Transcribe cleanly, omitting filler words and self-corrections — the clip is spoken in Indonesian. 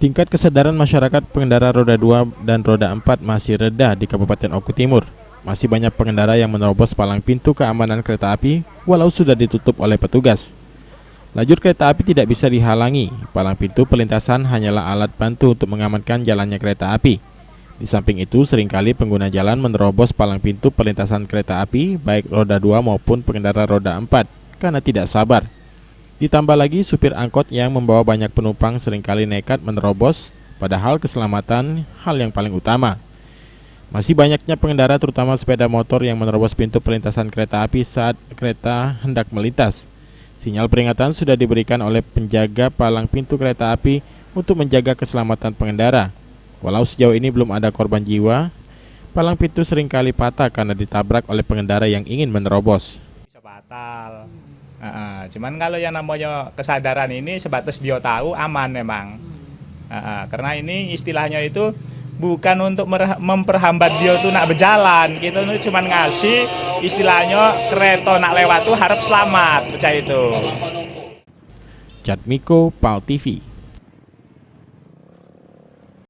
Tingkat kesadaran masyarakat pengendara roda 2 dan roda 4 masih rendah di Kabupaten Oku Timur. Masih banyak pengendara yang menerobos palang pintu keamanan kereta api walau sudah ditutup oleh petugas. Lajur kereta api tidak bisa dihalangi, palang pintu perlintasan hanyalah alat bantu untuk mengamankan jalannya kereta api. Di samping itu, seringkali pengguna jalan menerobos palang pintu perlintasan kereta api, baik roda 2 maupun pengendara roda 4, karena tidak sabar. Ditambah lagi, supir angkot yang membawa banyak penumpang seringkali nekat menerobos, padahal keselamatan hal yang paling utama. Masih banyaknya pengendara terutama sepeda motor yang menerobos pintu perlintasan kereta api saat kereta hendak melintas. Sinyal peringatan sudah diberikan oleh penjaga palang pintu kereta api untuk menjaga keselamatan pengendara. Walau sejauh ini belum ada korban jiwa, palang pintu seringkali patah karena ditabrak oleh pengendara yang ingin menerobos. Bisa batal. Cuman kalau yang namanya kesadaran ini sebatas dia tahu aman memang. Karena ini istilahnya itu bukan untuk memperhambat dia tuh nak berjalan, gitu cuma ngasih istilahnya kereta nak lewat tuh harap selamat, percaya itu. Jatmiko, PAL TV.